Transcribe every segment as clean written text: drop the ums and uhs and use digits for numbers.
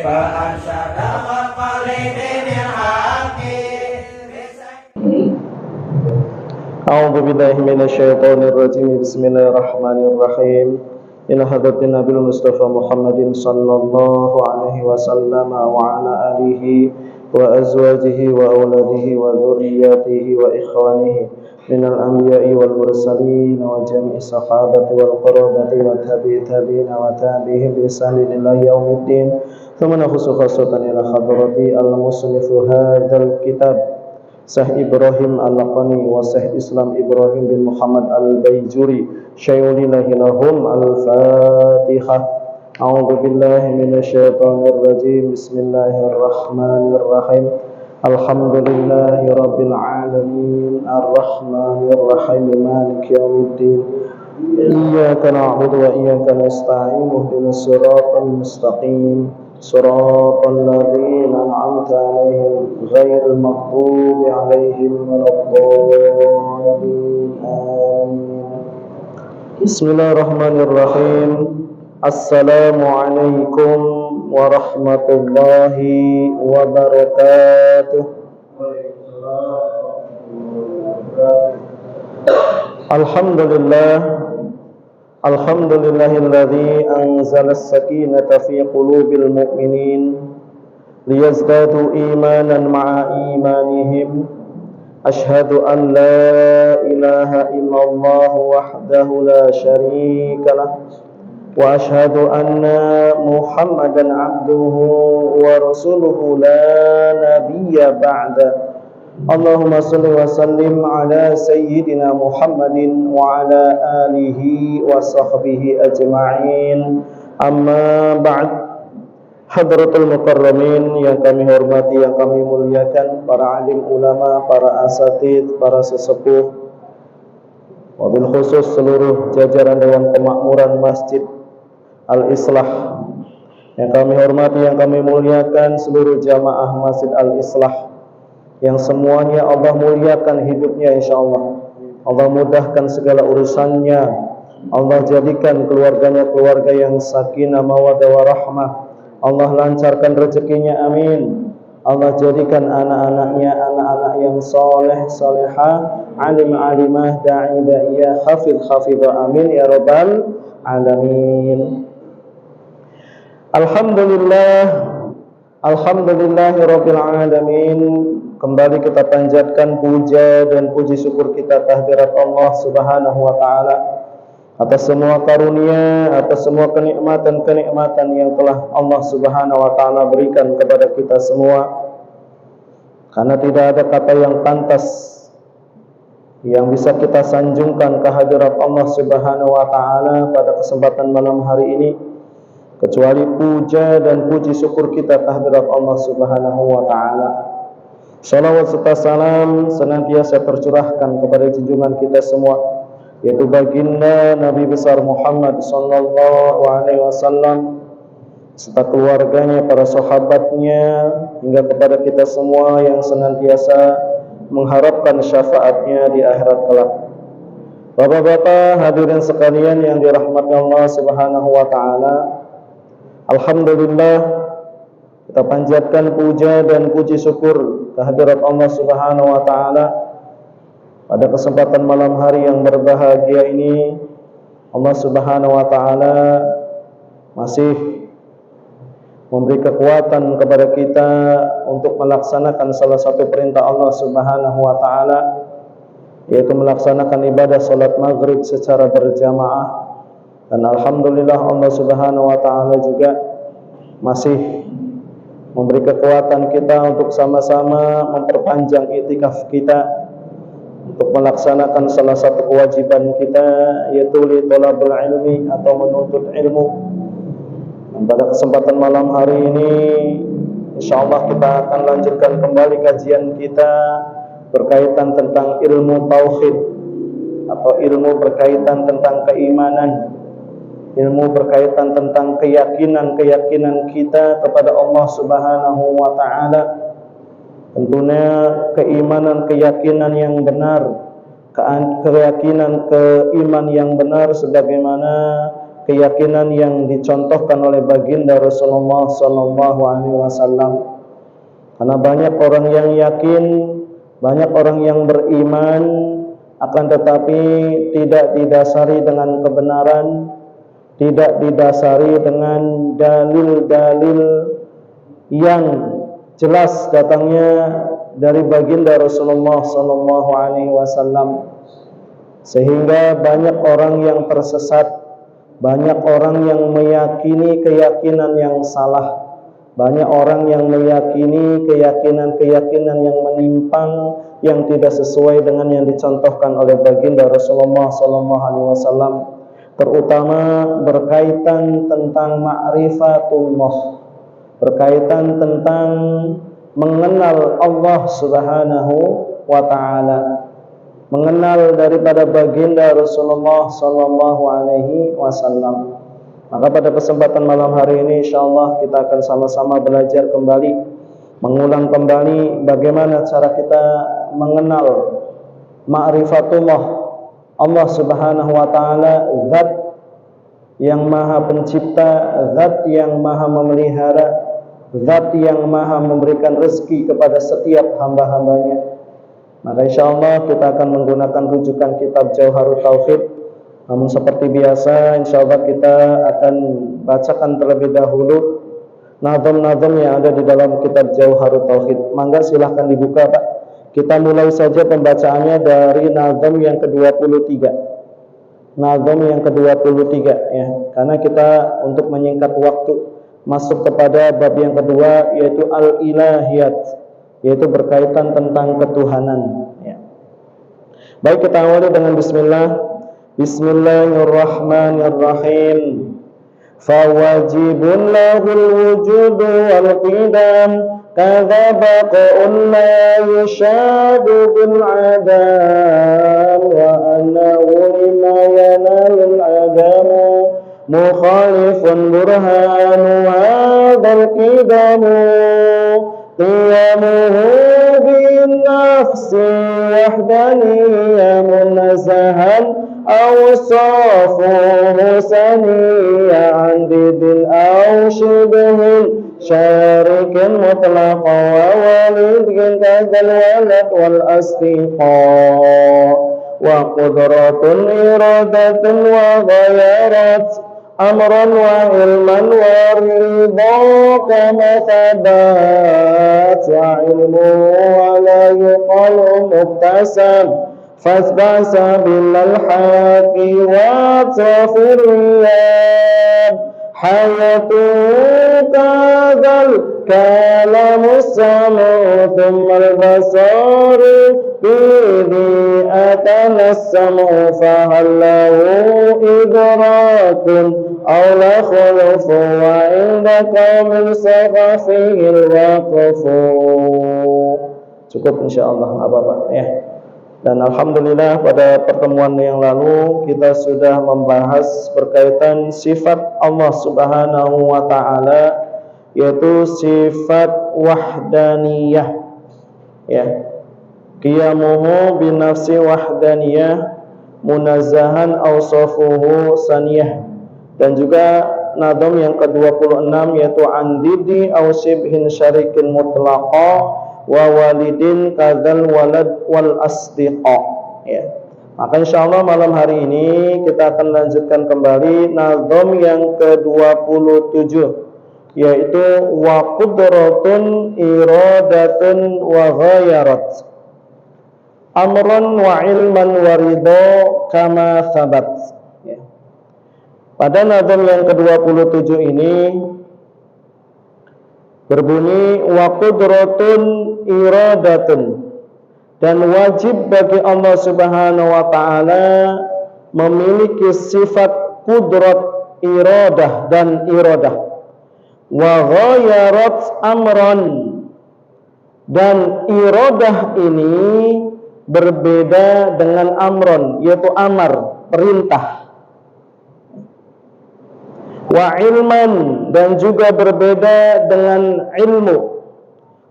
A'udzu billahi minasyaitonir rajim. Bismillahirrahmanirrahim. Ila hadratin Nabil Mustafa Muhammadin sallallahu alaihi wasallam wa ala alihi wa azwajihi wa auladihi wa dzurriyyatihi wa ikhwanihi minal anbiya'i wal mursalin wa jami'i sahabati wal qurabati wa tabi'in wa tabi'ihim bi ihsanin ila yaumiddin. Thumma nakhusu khassatan ila hadrati al-musnifu hadzal kitab Syekh Ibrahim Al-Laqani wa Syekh Islam Ibrahim bin Muhammad Al-Baijuri syayulillahilahum Al-Fatihah. A'udzu billahi minasyaitonir rajim. Bismillahirrahmanirrahim. Alhamdulillahi rabbil alamin arrahmanir rahim maliki yaumiddin. Iyyaka na'budu wa iyyaka nasta'in ihdinas siratal mustaqim siratal ladzina an'amta 'alaihim ghairil maghdubi 'alaihim waladdallin. Amin. Bismillahirrahmanirrahim. Assalamualaikum warahmatullahi wabarakatuh. Alhamdulillahilladzi anzala as-sakinata fi qulubil mu'minin liyazdadu imanan ma'a imanihim. Ashhadu an la ilaha illallah wahdahu la syarika lah wa ashhadu anna Muhammadan abduhu wa rasuluhu la nabiyya ba'da. Allahumma salli wa sallim ala sayyidina Muhammadin wa ala alihi wa sahbihi ajma'in. Amma ba'd. Hadratul mukarramin yang kami hormati, yang kami muliakan, para alim ulama, para asatidz, para sesepuh, wabil khusus seluruh jajaran Dewan Kemakmuran Masjid Al-Islah yang kami hormati, yang kami muliakan, seluruh jamaah Masjid Al-Islah yang semuanya Allah muliakan hidupnya insyaallah. Allah mudahkan segala urusannya. Allah jadikan keluarganya keluarga yang sakinah mawaddah warahmah. Allah lancarkan rezekinya, amin. Allah jadikan anak-anaknya anak-anak yang soleh salehah, alim alimah, da'i da'iyah, hafidh hafidhah, amin ya rabbal alamin. Alhamdulillahirabbil alamin. Kembali kita panjatkan puja dan puji syukur kita kehadirat Allah Subhanahu wa taala atas semua karunia, atas semua kenikmatan-kenikmatan yang telah Allah Subhanahu wa taala berikan kepada kita semua. Karena tidak ada kata yang pantas yang bisa kita sanjungkan kehadirat Allah Subhanahu wa taala pada kesempatan malam hari ini kecuali puja dan puji syukur kita kehadirat Allah Subhanahu wa taala. Salawat serta salam senantiasa tercurahkan kepada junjungan kita semua, yaitu baginda Nabi besar Muhammad sallallahu alaihi wasallam serta keluarganya, para sahabatnya, hingga kepada kita semua yang senantiasa mengharapkan syafaatnya di akhirat kelak. Bapak-bapak hadirin sekalian yang dirahmati Allah Subhanahu wa taala, alhamdulillah kita panjatkan puja dan puji syukur kehadirat Allah Subhanahu wa taala pada kesempatan malam hari yang berbahagia ini. Allah Subhanahu wa taala masih memberi kekuatan kepada kita untuk melaksanakan salah satu perintah Allah Subhanahu wa taala, yaitu melaksanakan ibadah salat maghrib secara berjamaah. Dan alhamdulillah Allah Subhanahu wa taala juga masih memberi kekuatan kita untuk sama-sama memperpanjang iktikaf kita untuk melaksanakan salah satu kewajiban kita, yaitu li thalabul ilmi atau menuntut ilmu. Dan pada kesempatan malam hari ini insyaallah kita akan lanjutkan kembali kajian kita berkaitan tentang ilmu tauhid atau ilmu berkaitan tentang keimanan, ilmu berkaitan tentang keyakinan kita kepada Allah Subhanahu wa taala. Tentunya keyakinan yang benar, keiman yang benar sebagaimana keyakinan yang dicontohkan oleh baginda Rasulullah sallallahu alaihi wasallam. Karena banyak orang yang yakin, banyak orang yang beriman, akan tetapi tidak didasari dengan kebenaran, tidak didasari dengan dalil-dalil yang jelas datangnya dari baginda Rasulullah sallallahu alaihi wasallam, sehingga banyak orang yang tersesat, banyak orang yang meyakini keyakinan yang salah, banyak orang yang meyakini keyakinan-keyakinan yang menyimpang, yang tidak sesuai dengan yang dicontohkan oleh baginda Rasulullah sallallahu alaihi wasallam, terutama berkaitan tentang ma'rifatullah, berkaitan tentang mengenal Allah Subhanahu wa taala, mengenal daripada baginda Rasulullah sallallahu alaihi wasallam. Maka pada kesempatan malam hari ini insyaallah kita akan sama-sama belajar kembali, mengulang kembali bagaimana cara kita mengenal ma'rifatullah, Allah Subhanahu wa taala, zat yang maha pencipta, zat yang maha memelihara, zat yang maha memberikan rezeki kepada setiap hamba-hambanya. Maka insyaallah kita akan menggunakan rujukan kitab Jauharut Tauhid. Namun seperti biasa insyaallah kita akan bacakan terlebih dahulu nazam-nazam yang ada di dalam kitab Jauharut Tauhid. Mangga silahkan dibuka Pak. Kita mulai saja pembacaannya dari nazam yang ke-23. Nazam yang ke-23 ya. Karena kita untuk menyingkat waktu masuk kepada bab yang kedua, yaitu al-ilahiyat, yaitu berkaitan tentang ketuhanan ya. Baik, kita awali dengan bismillah. Bismillahirrahmanirrahim. Fawajibun lahul wujudu wal qidam, kadza baqa'un la yushadu bil adam, wa annahu lima yanalul adamu mukhalifun burhanu hadzal qidamu, qiyamuhu bin nafsi wahdaniyya munazzahan awsafuhu saniyya an didin aw shibhin syarikin mutlaqa wa walidin kadzal walad wal astiqa, wa qudratun iradatun wa ghayarat amran wa ilman wa ridha kama thabat, wa ilmu wa la yuqalu muktasab fasbasa bilal haqi wa tafiriyab, hayatu kadzal kalamu samu thummal basaru bidhi atanassamu fahallahu idrakun aw la khulufu wa inda qawmin saghafihil waqfu. Cukup insyaallah apa-apa ya. Dan alhamdulillah pada pertemuan yang lalu kita sudah membahas berkaitan sifat Allah Subhanahu wa taala, yaitu sifat wahdaniyah ya. Qiyamuhu binafsi wahdaniyah munazzahan awsafuhu saniyah. Dan juga nadam yang ke-26 yaitu andidi aw shibhin syarikin mutlaqa wa walidin kadzal walad wal asdiqa ya. Maka insyaallah malam hari ini kita akan lanjutkan kembali nazam yang ke-27, yaitu wa qudratun iradatun wa ghayarat amran wa ilman wa ridha kama thabat ya. Pada nazam yang ke-27 ini berbunyi wa qudratun iradatun, dan wajib bagi Allah Subhanahu wa taala memiliki sifat kudrat, iradah dan iradah, wa ghayarat amran, dan iradah ini berbeda dengan amron, yaitu amar, perintah, wa ilman, dan juga berbeda dengan ilmu,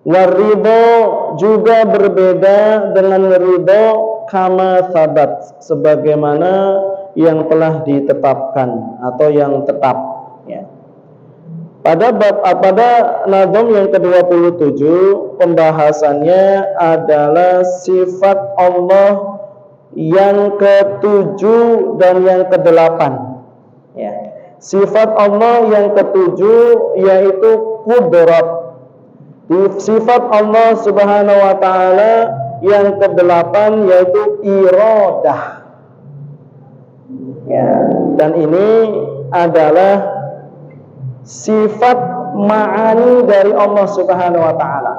wa ridho, juga berbeda dengan ridho, kama sabat, sebagaimana yang telah ditetapkan atau yang tetap, ya. Pada nazam yang ke-27 pembahasannya adalah sifat Allah yang ke-7 dan yang ke-8, ya. Sifat Allah yang ke-7 yaitu qudrat. Sifat Allah Subhanahu wa taala yang ke-8 yaitu iradah. Ya, dan ini adalah sifat ma'ani dari Allah Subhanahu wa taala.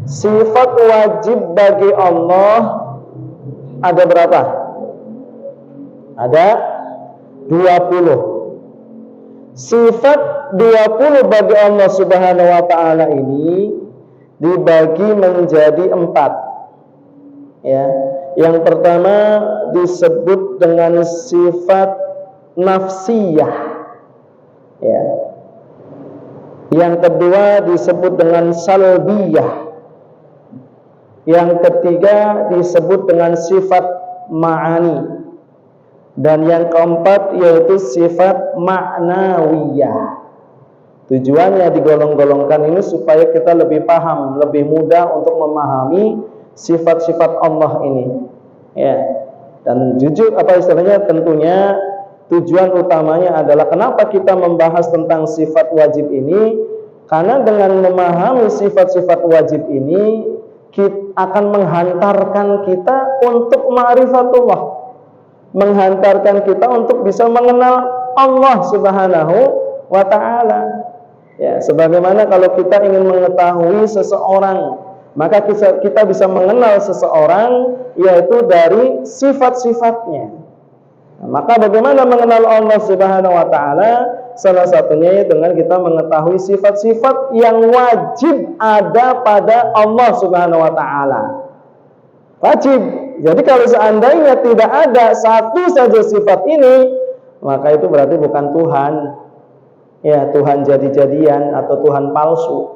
Sifat wajib bagi Allah ada berapa? Ada 20. Sifat 20 bagi Allah Subhanahu wa taala ini dibagi menjadi 4. Ya. Yang pertama disebut dengan sifat nafsiyah. Ya. Yang kedua disebut dengan salbiyah. Yang ketiga disebut dengan sifat ma'ani. Dan yang keempat yaitu sifat ma'nawiyah. Tujuannya digolong-golongkan ini supaya kita lebih paham, lebih mudah untuk memahami sifat-sifat Allah ini. Ya. Dan jujur tentunya tujuan utamanya adalah kenapa kita membahas tentang sifat wajib ini? Karena dengan memahami sifat-sifat wajib ini kita akan menghantarkan kita untuk ma'rifatullah, menghantarkan kita untuk bisa mengenal Allah Subhanahu wa ta'ala. Ya, sebagaimana kalau kita ingin mengetahui seseorang, maka kita bisa mengenal seseorang yaitu dari sifat-sifatnya. Nah, maka bagaimana mengenal Allah Subhanahu wa ta'ala? Salah satunya dengan kita mengetahui sifat-sifat yang wajib ada pada Allah Subhanahu wa ta'ala. Wajib. Jadi kalau seandainya tidak ada satu saja sifat ini, maka itu berarti bukan Tuhan. Ya, Tuhan jadi-jadian atau Tuhan palsu.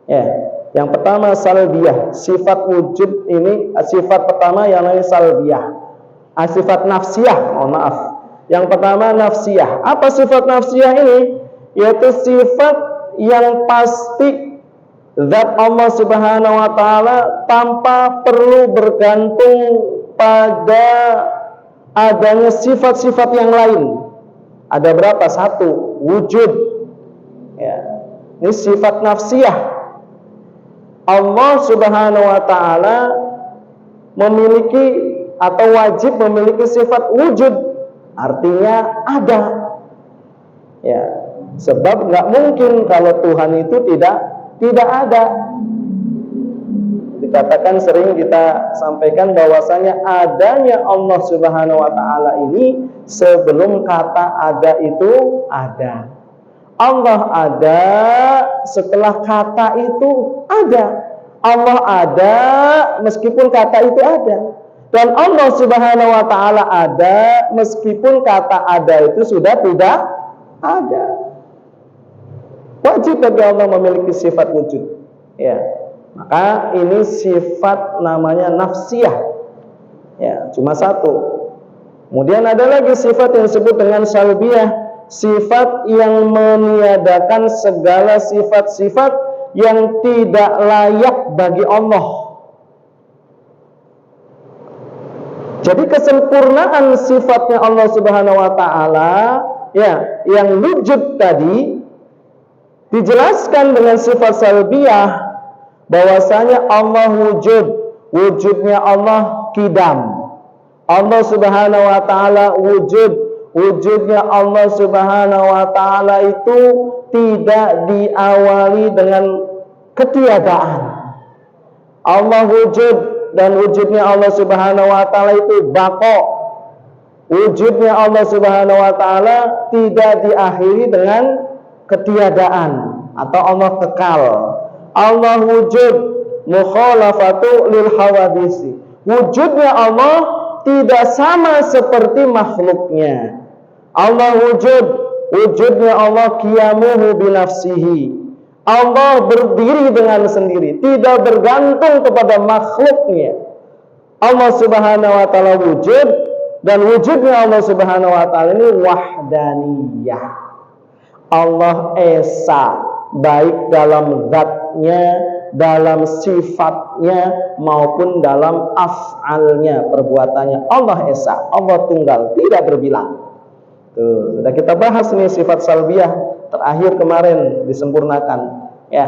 Ya. Yang pertama salbiyah, sifat wujud ini sifat pertama yang namanya salbiyah. Sifat nafsiyah, maaf. Yang pertama nafsiyah. Apa sifat nafsiyah ini? Yaitu sifat yang pasti zat Allah Subhanahu wa taala tanpa perlu bergantung pada adanya sifat-sifat yang lain. Ada berapa? 1, wujud. Ya. Ini sifat nafsiyah. Allah Subhanahu wa taala memiliki atau wajib memiliki sifat wujud, artinya ada. Ya, sebab nggak mungkin kalau Tuhan itu tidak ada. Dikatakan sering kita sampaikan bahwasanya adanya Allah Subhanahu wa taala ini sebelum kata ada itu ada. Allah ada setelah kata itu ada. Allah ada meskipun kata itu ada. Dan Allah Subhanahu wa taala ada meskipun kata ada itu sudah tidak ada. Wajib bagi Allah memiliki sifat wujud. Ya. Maka ini sifat namanya nafsiyah. Ya, cuma 1. Kemudian ada lagi sifat yang disebut dengan salbiyah. Sifat yang meniadakan segala sifat-sifat yang tidak layak bagi Allah. Jadi kesempurnaan sifatnya Allah Subhanahu wa taala, ya, yang wujud tadi dijelaskan dengan sifat salbiyah, bahwasanya Allah wujud, wujudnya Allah qidam. Allah Subhanahu wa taala wujud, wujudnya Allah Subhanahu wa taala itu tidak diawali dengan ketiadaan. Allah wujud dan wujudnya Allah Subhanahu wa taala itu baqa. Wujudnya Allah Subhanahu wa taala tidak diakhiri dengan ketiadaan atau Allah kekal. Allah wujud mukhalafatu lil hawadisi. Wujudnya Allah tidak sama seperti makhluknya. Allah wujud, wujudnya Allah qiyamuhu binafsihi. Allah berdiri dengan sendiri, tidak bergantung kepada makhluknya. Allah Subhanahu wa taala wujud Dan wujudnya Allah Subhanahu wa taala ini wahdaniyah. Allah esa, baik dalam zatnya, dalam sifatnya, maupun dalam af'alnya, perbuatannya. Allah esa, Allah tunggal, tidak berbilang. Tuh, sudah kita bahas nih sifat salbiyah terakhir kemarin disempurnakan, ya.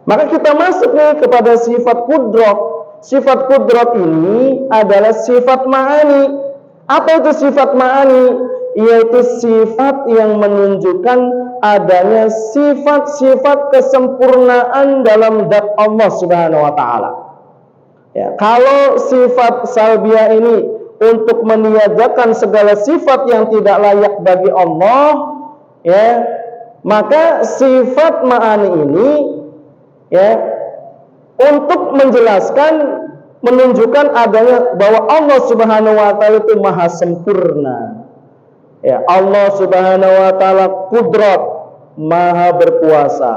Maka kita masuk nih kepada sifat kudrat. Sifat kudrat ini adalah sifat ma'ani. Apa itu sifat ma'ani? Yaitu sifat yang menunjukkan adanya sifat-sifat kesempurnaan dalam zat Allah Subhanahu wa taala. Ya, kalau sifat salbiyah ini untuk meniadakan segala sifat yang tidak layak bagi Allah, ya, maka sifat ma'ani ini, ya, untuk menjelaskan, menunjukkan adanya bahwa Allah Subhanahu wa taala itu maha sempurna. Ya, Allah Subhanahu wa taala kudrat, maha berkuasa,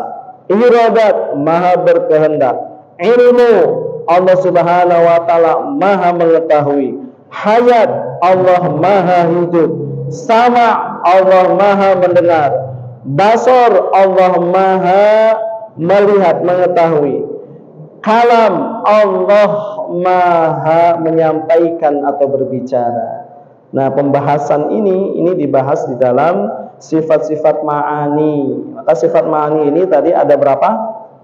iradat, maha berkehendak, ilmu, Allah Subhanahu wa taala maha mengetahui, hayat, Allah maha hidup, sama, Allah maha mendengar, basar, Allah maha melihat, mengetahui, kalam, Allah maha menyampaikan atau berbicara. Nah, pembahasan ini dibahas di dalam sifat-sifat ma'ani. Maka sifat ma'ani ini tadi ada berapa?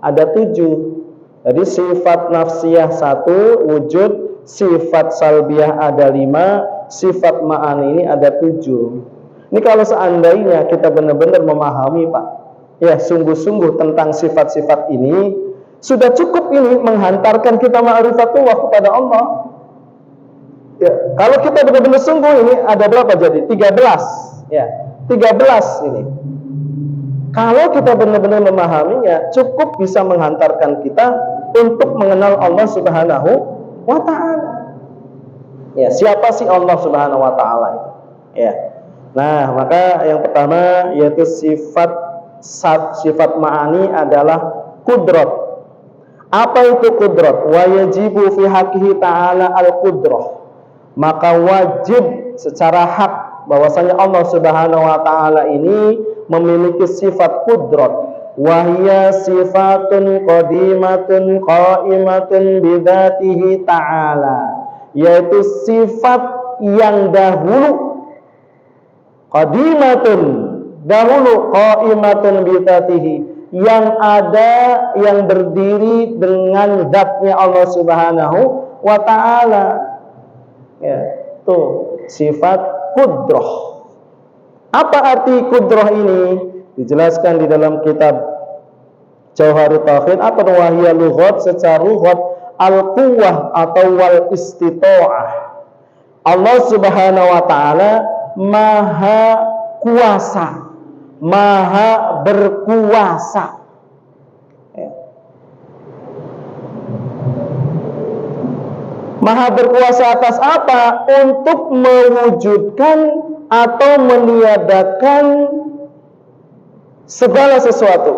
Ada 7. Jadi sifat nafsiyah 1 wujud, sifat salbiyah ada 5, sifat ma'ani ini ada 7. Ini kalau seandainya kita benar-benar memahami, Pak, ya, sungguh-sungguh tentang sifat-sifat ini, sudah cukup ini menghantarkan kita ma'rifatullah kepada Allah. Ya, kalau kita benar-benar sungguh, ini ada berapa jadi? 13. Ya, 13 ini. Kalau kita benar-benar memahaminya, cukup bisa menghantarkan kita untuk mengenal Allah Subhanahu wa taala. Ya, siapa sih Allah Subhanahu wa taala itu? Ya. Nah, maka yang pertama yaitu sifat ma'ani adalah kudrat. Apa itu kudrat? Wa yajibu fi haqqihi ta'ala al-qudrah. Maka wajib secara hak bahwasanya Allah Subhanahu wa taala ini memiliki sifat kudrat. Wa hiya sifatun qadimatun qa'imatun bidzatihi ta'ala. Yaitu sifat yang dahulu qadimatun, dahulu, qa'imatun bidzatihi, yang ada, yang berdiri dengan zatnya Allah Subhanahu wa ta'ala. Ya, tuh sifat kudrah. Apa arti kudrah ini? Dijelaskan di dalam kitab Jauharut Tauhid. Apa wahiyya lughat? Secara lughat al-quwwah atau wal istita'ah. Allah Subhanahu wa taala maha kuasa, maha berkuasa. Maha berkuasa atas apa? Untuk mewujudkan atau meniadakan segala sesuatu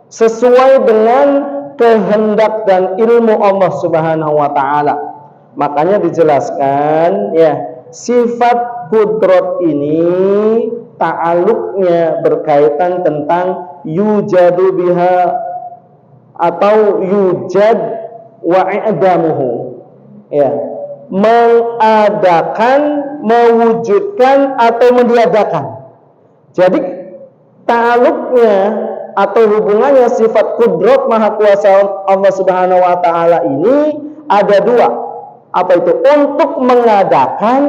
sesuai dengan kehendak dan ilmu Allah Subhanahu wa taala. Makanya dijelaskan, ya, sifat kudrat ini ta'aluknya berkaitan tentang yujadu biha atau yujad wa i'damuhu. Ya, mengadakan, mewujudkan atau meniadakan. Jadi ta'aluknya atau hubungannya sifat kudrat maha kuasa Allah Subhanahu wa taala ini ada 2. Apa itu? Untuk mengadakan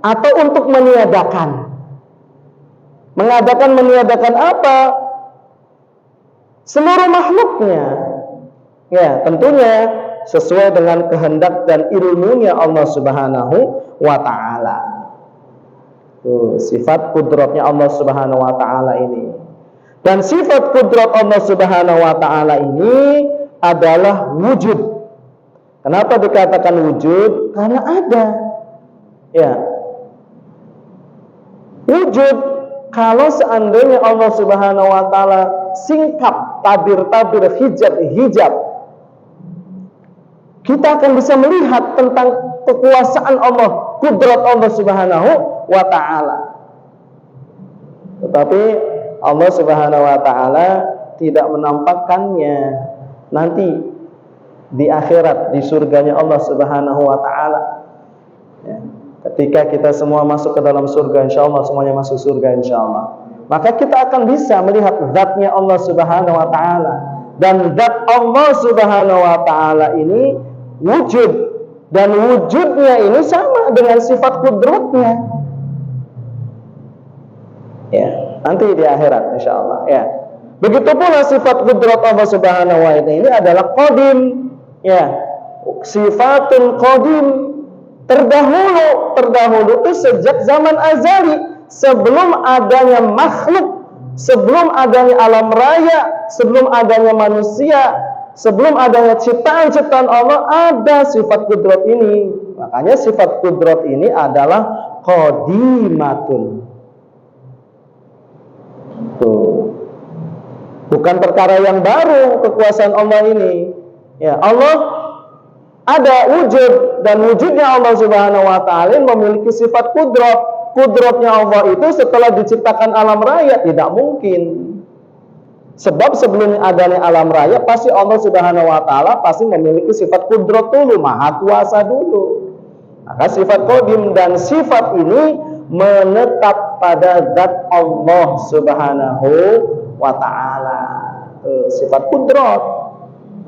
atau untuk meniadakan. Mengadakan, meniadakan apa? Seluruh makhluknya. Ya, tentunya sesuai dengan kehendak dan ilmunya Allah Subhanahu wa ta'ala. Sifat kudratnya Allah Subhanahu wa ta'ala ini. Dan sifat kudrat Allah Subhanahu wa ta'ala ini adalah wujud. Kenapa dikatakan wujud? Karena ada. Ya, wujud. Kalau seandainya Allah Subhanahu wa ta'ala singkap, tabir-tabir, hijab, kita akan bisa melihat tentang kekuasaan Allah, kudrat Allah Subhanahu wa ta'ala. Tetapi Allah Subhanahu wa ta'ala tidak menampakkannya nanti di akhirat, di surganya Allah Subhanahu wa ta'ala. Ya. Ketika kita semua masuk ke dalam surga, insya Allah semuanya masuk surga insya Allah, maka kita akan bisa melihat zatnya Allah Subhanahu wa ta'ala. Dan zat Allah Subhanahu wa ta'ala ini wujud, dan wujudnya ini sama dengan sifat kudratnya. Ya, nanti di akhirat insya Allah. Ya. Begitu pula sifat kudrat Allah Subhanahu wa ta'ala ini adalah qadim. Ya, sifatul qadim, terdahulu itu sejak zaman azali, sebelum adanya makhluk, sebelum adanya alam raya, sebelum adanya manusia, sebelum adanya ciptaan-ciptaan Allah, ada sifat kudrat ini. Makanya sifat kudrat ini adalah qadimatun. Tuh. Bukan perkara yang baru kekuasaan Allah ini. Ya, Allah ada wujud, dan wujudnya Allah Subhanahu wa ta'ala memiliki sifat kudrat. Kudratnya Allah itu setelah diciptakan alam raya tidak mungkin. Sebab sebelum adanya alam raya pasti Allah Subhanahu wa ta'ala pasti memiliki sifat kudrat dulu, maha kuasa dulu. Maka sifat qadim, dan sifat ini menetap pada zat Allah Subhanahu wa ta'ala. Sifat kudrat.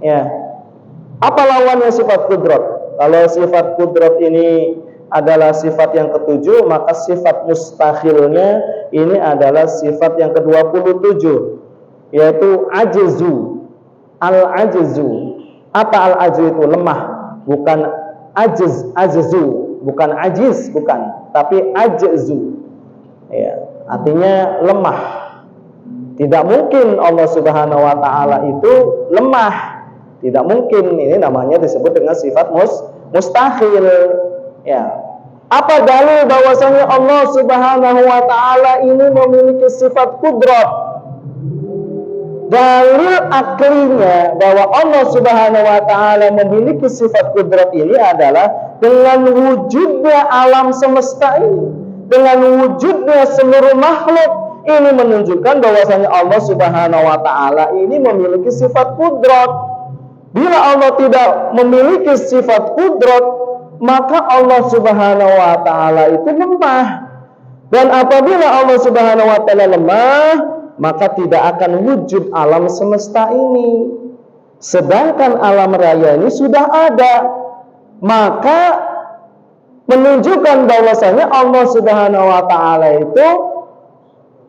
Ya. Apa lawannya sifat kudrat? Kalau sifat kudrat ini adalah sifat yang ketujuh, maka sifat mustahilnya ini adalah sifat yang ke-27, yaitu ajzu. Al-ajzu. Apa al-ajzu itu? Lemah. Bukan ajzu, bukan ajiz, bukan, tapi ajzu. Ya, artinya lemah. Tidak mungkin Allah Subhanahu wa ta'ala itu lemah. Tidak mungkin, ini namanya disebut dengan sifat mustahil. Ya. Apa dalil bahwasanya Allah Subhanahu wa ta'ala ini memiliki sifat kudrat? Dalil aklinya bahwa Allah Subhanahu wa ta'ala memiliki sifat kudrat ini adalah dengan wujudnya alam semesta ini, dengan wujudnya seluruh makhluk. Ini menunjukkan bahwasanya Allah Subhanahu wa ta'ala ini memiliki sifat kudrat. Bila Allah tidak memiliki sifat kudrat, maka Allah Subhanahu wa ta'ala itu lemah. Dan apabila Allah Subhanahu wa ta'ala lemah, maka tidak akan wujud alam semesta ini. Sedangkan alam raya ini sudah ada, maka menunjukkan bahwasanya Allah Subhanahu wa ta'ala itu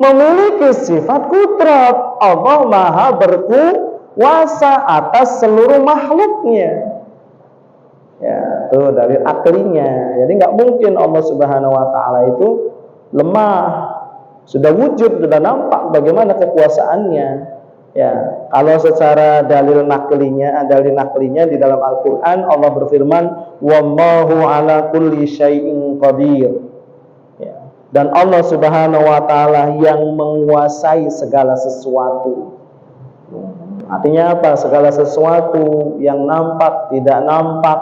memiliki sifat kudrat. Allah maha berkuasa atas seluruh makhluknya. Ya, itu dari aklinya. Jadi nggak mungkin Allah Subhanahu wa ta'ala itu lemah. Sudah wujud, sudah nampak bagaimana kekuasaannya. Ya, kalau secara dalil naklinya di dalam Al-Qur'an Allah berfirman, "Wallahu ala kulli syai'in qadir." Ya, dan Allah Subhanahu wa ta'ala yang menguasai segala sesuatu. Artinya apa? Segala sesuatu yang nampak, tidak nampak,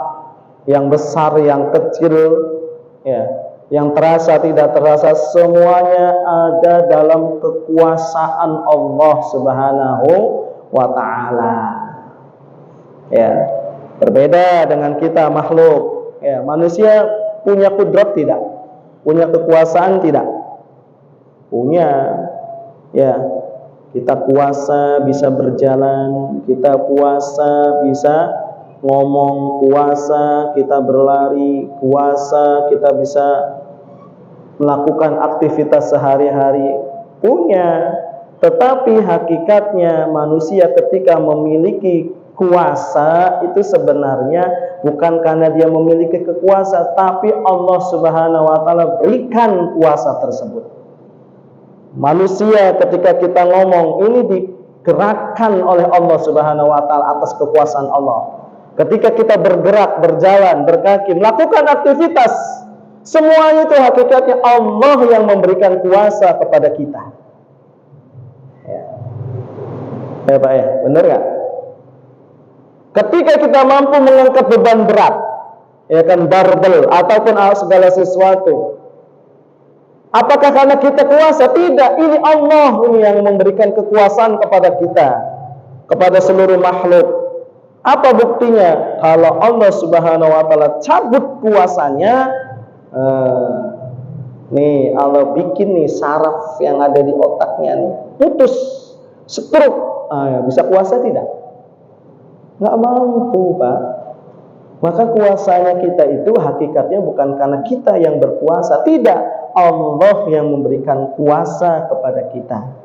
yang besar, yang kecil, ya, yang terasa, tidak terasa, semuanya ada dalam kekuasaan Allah Subhanahu wa ta'ala. Ya, berbeda dengan kita makhluk. Ya, manusia punya kudrat tidak? Punya kekuasaan tidak? Punya. Ya, kita puasa bisa berjalan, kita puasa bisa ngomong, puasa kita berlari, puasa kita bisa melakukan aktivitas sehari-hari, punya. Tetapi hakikatnya manusia ketika memiliki kuasa itu sebenarnya bukan karena dia memiliki kekuasaan, tapi Allah Subhanahu wa ta'ala berikan kuasa tersebut. Manusia ketika kita ngomong ini digerakkan oleh Allah Subhanahu wa ta'ala atas kekuasaan Allah. Ketika kita bergerak, berjalan, berkaki, melakukan aktivitas, semuanya itu hakikatnya Allah yang memberikan kuasa kepada kita. Ya Pak ya, benar gak? Ketika kita mampu mengangkat beban berat, ya kan, barbel ataupun segala sesuatu, Apakah karena kita kuasa? Tidak. Ini Allah ini yang memberikan kekuasaan kepada kita, kepada seluruh makhluk. Apa buktinya? Kalau Allah Subhanahu wa taala cabut kuasanya, nih Allah bikin nih saraf yang ada di otaknya nih putus, stroke. Bisa kuasa tidak? Nggak mampu, Pak. Maka kuasanya kita itu hakikatnya bukan karena kita yang berkuasa, tidak. Allah yang memberikan kuasa kepada kita,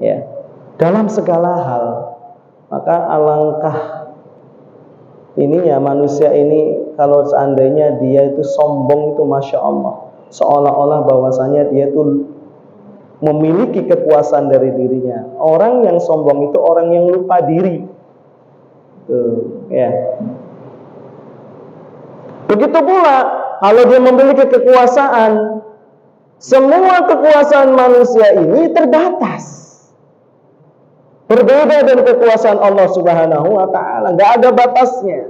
ya, dalam segala hal. Maka alangkah ininya manusia ini kalau seandainya dia itu sombong itu, masya Allah, seolah-olah bahwasanya dia itu memiliki kekuasaan dari dirinya. Orang yang sombong itu orang yang lupa diri, ya. Begitu pula kalau dia memiliki kekuasaan, semua kekuasaan manusia ini terbatas. Berbeda dengan kekuasaan Allah Subhanahu wa taala, nggak ada batasnya.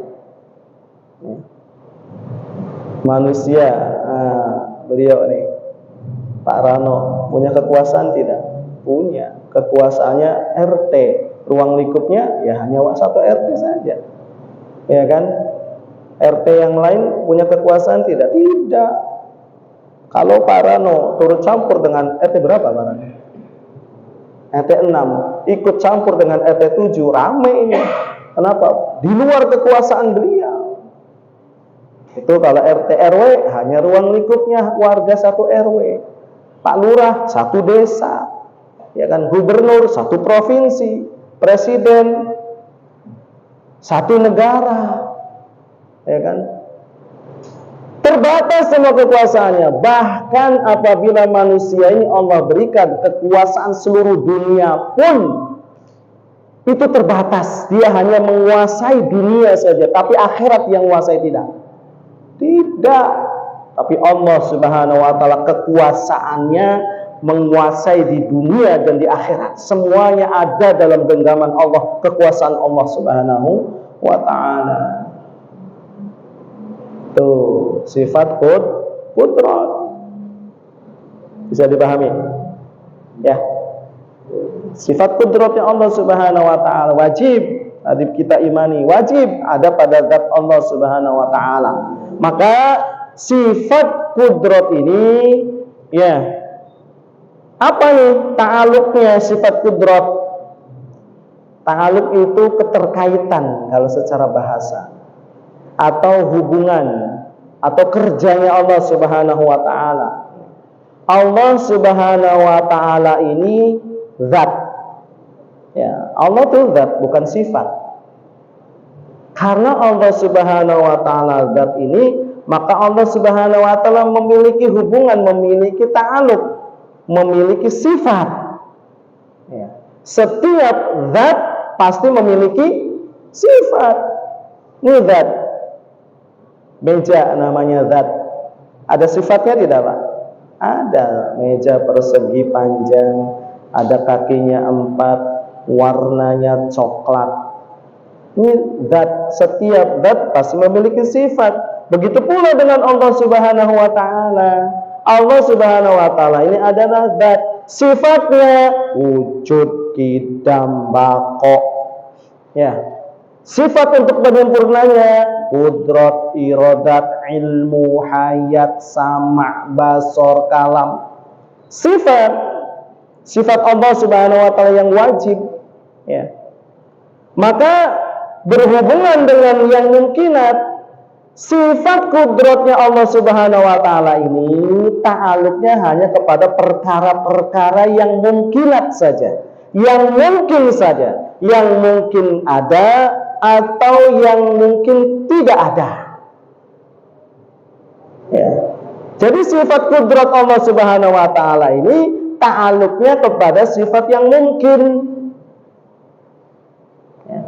Manusia, beliau nih, Pak Rano, punya kekuasaan tidak? Punya. Kekuasaannya RT, ruang lingkupnya ya hanya satu RT saja, ya kan? RT yang lain punya kekuasaan tidak? Tidak. Kalau Pak Rano turut campur dengan RT berapa Pak Rano? RT 6 ikut campur dengan RT 7, rame ini. Kenapa? Di luar kekuasaan beliau. Itu kalau RT RW hanya ruang lingkupnya warga satu RW. Pak Lurah satu desa, ya kan? Gubernur satu provinsi, presiden satu negara, ya kan? Terbatas semua kekuasaannya. Bahkan apabila manusia ini Allah berikan kekuasaan seluruh dunia pun itu terbatas. Dia hanya menguasai dunia saja, tapi akhirat yang menguasai tidak. Tidak. Tapi Allah Subhanahu wa taala kekuasaannya menguasai di dunia dan di akhirat. Semuanya ada dalam genggaman Allah, kekuasaan Allah Subhanahu wa taala. Tuh, sifat qudrat. Bisa dipahami? Ya. Sifat qudratnya Allah Subhanahu wa taala wajib kita imani, wajib ada pada zat Allah Subhanahu wa taala. Maka sifat qudrat ini, ya, apa nih ta'aluknya sifat qudrat? Ta'aluk itu keterkaitan kalau secara bahasa, atau hubungan atau kerjanya Allah Subhanahu wa taala. Allah Subhanahu wa taala ini zat. Ya, Allah itu zat, bukan sifat. Karena Allah Subhanahu wa taala zat ini, maka Allah Subhanahu wa taala memiliki hubungan, memiliki ta'aluk, memiliki sifat. Ya. Setiap zat pasti memiliki sifat. Ini zat. Meja namanya zat. Ada sifatnya tidak, Pak? Ada. Meja persegi panjang, ada kakinya 4, warnanya coklat. Ini zat. Setiap zat pasti memiliki sifat. Begitu pula dengan Allah Subhanahu wa taala. Allah Subhanahu wa taala ini adalah zat. Sifatnya wujud, qidam, baqa. Ya. Sifat untuk penyempurnanya qudrat, iradat, ilmu, hayat, sama', basor, kalam. Sifat Allah Subhanahu wa taala yang wajib, ya. Maka berhubungan dengan yang mungkinat, sifat qudratnya Allah Subhanahu wa taala ini ta'aluknya hanya kepada perkara-perkara yang mungkinat saja, yang mungkin saja, yang mungkin ada atau yang mungkin tidak ada. Ya. Jadi sifat qudrat Allah Subhanahu wa taala ini ta'aluknya kepada sifat yang mungkin. Ya.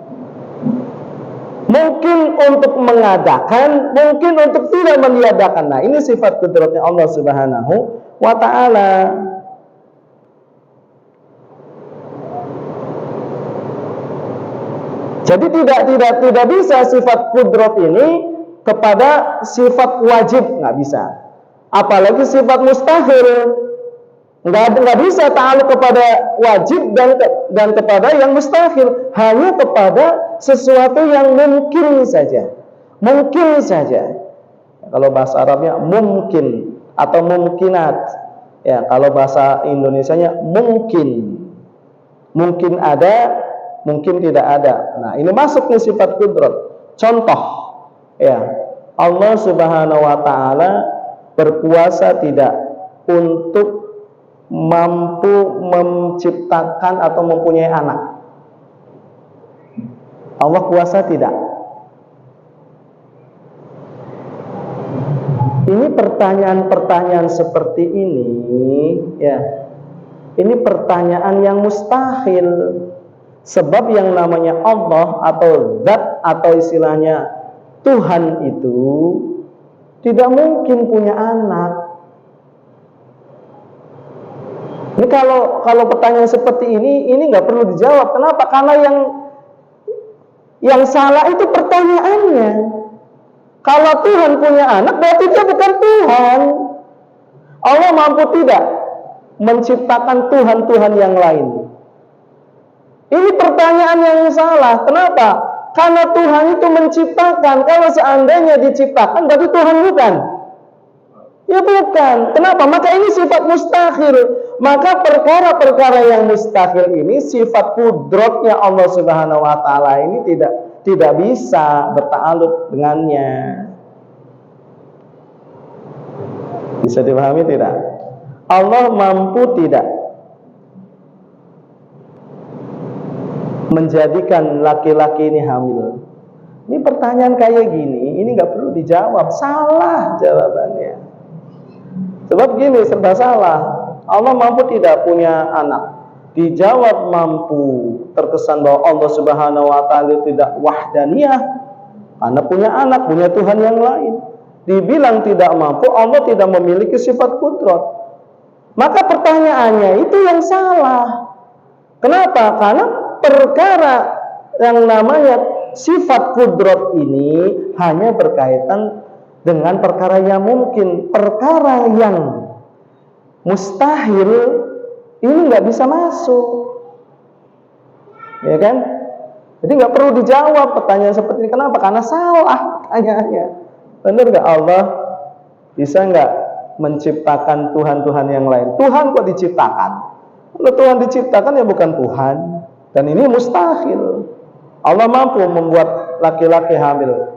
Mungkin untuk mengadakan, mungkin untuk tidak meniadakan. Nah, ini sifat qudratnya Allah Subhanahu wa taala. Jadi tidak bisa sifat qudrat ini kepada sifat wajib, nggak bisa. Apalagi sifat mustahil, Nggak bisa ta'aluk kepada wajib dan kepada yang mustahil, hanya kepada sesuatu yang mungkin saja. Mungkin saja. Kalau bahasa Arabnya mungkin atau mungkinat. Ya, kalau bahasa Indonesianya mungkin. Mungkin ada, mungkin tidak ada. Nah, ini masuk ke sifat kudrat. Contoh, ya, Allah Subhanahu wa taala berkuasa tidak untuk mampu menciptakan atau mempunyai anak. Allah kuasa tidak? Ini pertanyaan-pertanyaan seperti ini, ya. Ini pertanyaan yang mustahil. Sebab yang namanya Allah atau zat atau istilahnya Tuhan itu tidak mungkin punya anak. Ini kalau pertanyaan seperti ini nggak perlu dijawab. Kenapa? Karena yang salah itu pertanyaannya. Kalau Tuhan punya anak, berarti dia bukan Tuhan. Allah mampu tidak menciptakan Tuhan-Tuhan yang lain? Ini pertanyaan yang salah. Kenapa? Karena Tuhan itu menciptakan. Kalau seandainya diciptakan, berarti Tuhan bukan? Ya bukan. Kenapa? Maka ini sifat mustahil. Maka perkara-perkara yang mustahil ini sifat kudratnya Allah Subhanahu wa taala ini tidak bisa berta'alluq dengannya. Bisa dipahami tidak? Allah mampu tidak menjadikan laki-laki ini hamil? Ini pertanyaan kayak gini, ini nggak perlu dijawab. Salah jawabannya. Sebab gini, serba salah. Allah mampu tidak punya anak? Dijawab mampu. Terkesan bahwa Allah Subhanahu wa taala tidak wahdaniyah karena punya anak, punya Tuhan yang lain. Dibilang tidak mampu, Allah tidak memiliki sifat kudrat. Maka pertanyaannya itu yang salah. Kenapa? Karena perkara yang namanya sifat kudrat ini hanya berkaitan dengan perkara yang mungkin. Perkara yang mustahil ini nggak bisa masuk, ya kan? Jadi nggak perlu dijawab pertanyaan seperti ini. Kenapa? Karena salah pertanyaannya. Benar nggak Allah bisa nggak menciptakan Tuhan-Tuhan yang lain? Tuhan kok diciptakan? Kalau Tuhan diciptakan ya bukan Tuhan, dan ini mustahil. Allah mampu membuat laki-laki hamil.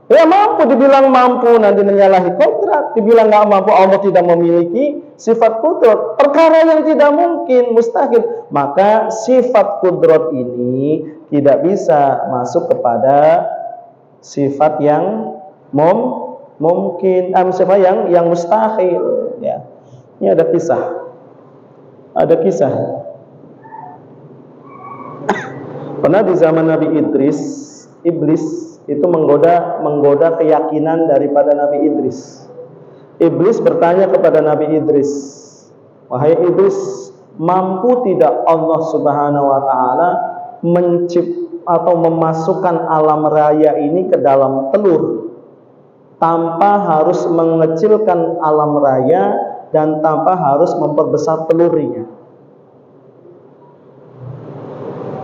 Ya mampu, dibilang mampu nanti menyalahi kodrat, dibilang nggak mampu, Allah tidak memiliki sifat kudrat. Perkara yang tidak mungkin, mustahil. Maka sifat kudrat ini tidak bisa masuk kepada sifat yang mungkin, sifat yang mustahil. Ya, ini ada kisah. Ada kisah. Pernah di zaman Nabi Idris, iblis itu menggoda keyakinan daripada Nabi Idris. Iblis bertanya kepada Nabi Idris, wahai Idris, mampu tidak Allah Subhanahu wa taala atau memasukkan alam raya ini ke dalam telur tanpa harus mengecilkan alam raya dan tanpa harus memperbesar telurnya?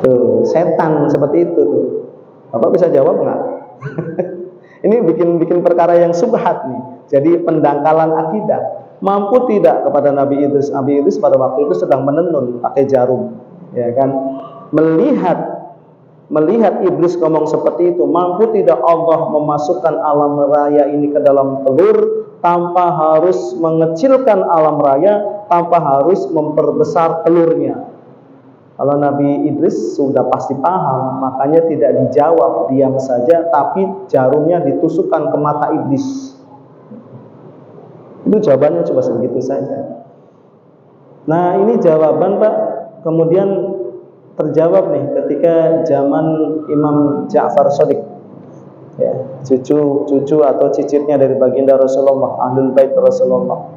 Tuh, setan seperti itu tuh. Bapak bisa jawab nggak? Ini bikin perkara yang subhat nih. Jadi pendangkalan akidah. Mampu tidak kepada Nabi Idris? Nabi Idris pada waktu itu sedang menenun pakai jarum, ya kan? Melihat iblis ngomong seperti itu, mampu tidak Allah memasukkan alam raya ini ke dalam telur tanpa harus mengecilkan alam raya, tanpa harus memperbesar telurnya? Kalau Nabi Idris sudah pasti paham, makanya tidak dijawab, diam saja, tapi jarumnya ditusukkan ke mata iblis. Itu jawabannya cuma segitu saja. Nah, ini jawaban Pak, kemudian terjawab nih ketika zaman Imam Ja'far Shadiq, ya, cucu atau cicitnya dari baginda Rasulullah, Ahlul Bait Rasulullah,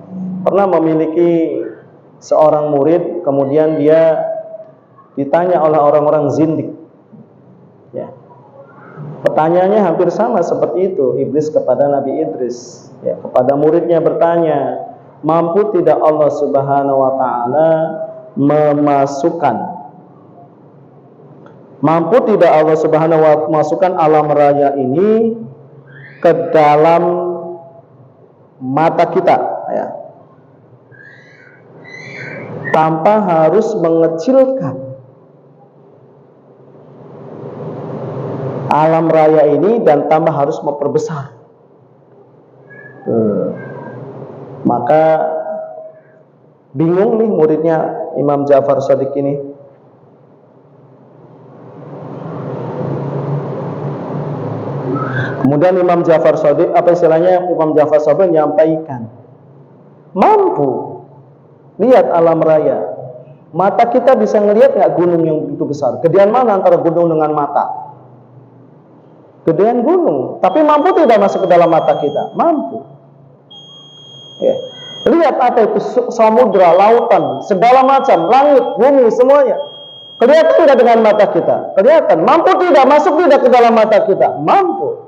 pernah memiliki seorang murid, kemudian dia ditanya oleh orang-orang zindik, ya. Pertanyaannya hampir sama seperti itu iblis kepada Nabi Idris, ya. Kepada muridnya bertanya, mampu tidak Allah Subhanahu wa taala memasukkan, mampu tidak Allah Subhanahu wa taala memasukkan alam raya ini ke dalam mata kita, ya, tanpa harus mengecilkan alam raya ini dan tanpa harus memperbesar. Maka bingung nih muridnya Imam Ja'far Shadiq ini. Kemudian Imam Ja'far Shadiq, apa istilahnya, Imam Ja'far Shadiq menyampaikan, mampu lihat alam raya. Mata kita bisa ngelihat nggak gunung yang begitu besar? Gedean mana antara gunung dengan mata? Gedean gunung, tapi mampu tidak masuk ke dalam mata kita? Mampu. Ya. Lihat apa itu samudra, lautan, segala macam, langit, bumi, semuanya. Kelihatan tidak dengan mata kita? Kelihatan. Mampu tidak masuk tidak ke dalam mata kita? Mampu.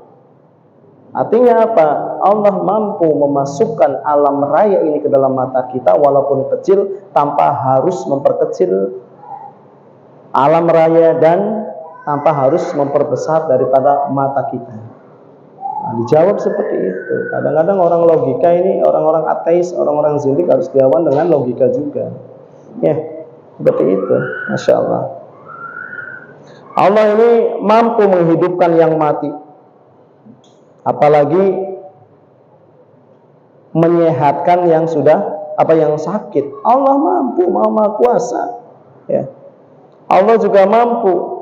Artinya apa? Allah mampu memasukkan alam raya ini ke dalam mata kita walaupun kecil, tanpa harus memperkecil alam raya dan tanpa harus memperbesar daripada mata kita. Nah, dijawab seperti itu. Kadang-kadang orang logika ini, orang-orang ateis, orang-orang zindik harus dilawan dengan logika juga. Ya, seperti itu. Masya Allah. Allah ini mampu menghidupkan yang mati, apalagi menyehatkan yang sudah yang sakit. Allah mampu, Maha Kuasa. Ya. Allah juga mampu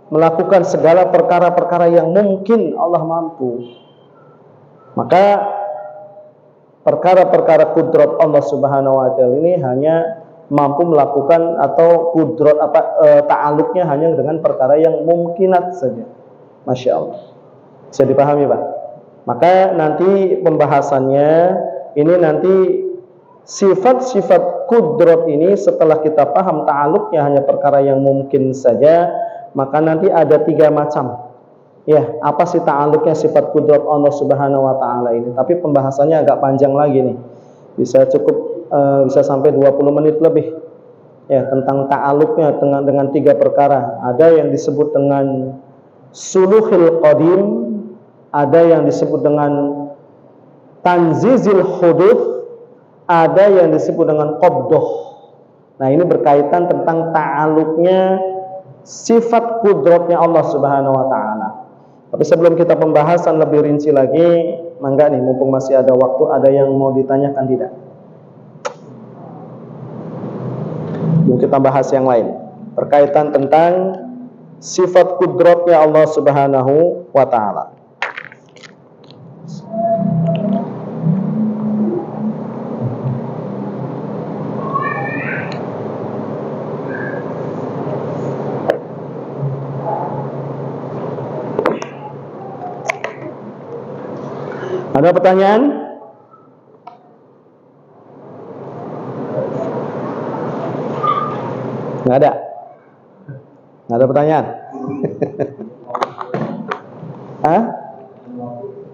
melakukan segala perkara-perkara yang mungkin Allah mampu. Maka perkara-perkara kudrat Allah Subhanahu wa taala ini hanya mampu melakukan atau kudrat ta'aluknya hanya dengan perkara yang mungkinat saja. Masya Allah. Bisa dipahami, Pak? Maka nanti pembahasannya ini nanti sifat-sifat kudrat ini setelah kita paham ta'aluknya hanya perkara yang mungkin saja, maka nanti ada 3 macam. Ya, apa sih ta'aluknya sifat kudrat Allah Subhanahu wa taala ini? Tapi pembahasannya agak panjang lagi nih. Bisa sampai 20 menit lebih. Ya, tentang ta'aluknya dengan 3 perkara. Ada yang disebut dengan suluhil qadim, ada yang disebut dengan tanzizil hudud, ada yang disebut dengan qabdah. Nah, ini berkaitan tentang ta'aluknya sifat kudratnya Allah Subhanahu wa taala. Tapi sebelum kita pembahasan lebih rinci lagi, mangga nih mumpung masih ada waktu, ada yang mau ditanyakan tidak? Yuk kita bahas yang lain berkaitan tentang sifat kudratnya Allah Subhanahu wa taala. Ada pertanyaan? Nggak ada? Nggak ada pertanyaan? Hah?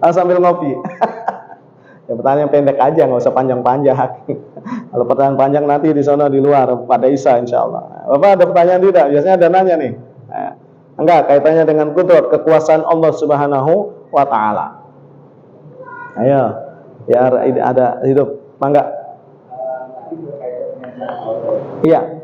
Sambil ngopi. Ya, pertanyaan pendek aja, nggak usah panjang-panjang. Kalau pertanyaan panjang nanti di sana di luar pada Isa insya Allah. Bapak ada pertanyaan tidak? Biasanya ada nanya nih. Enggak, kaitannya dengan kudrat, kekuasaan Allah Subhanahu wa taala. Ayo, biar ada hidup, mangga. Iya.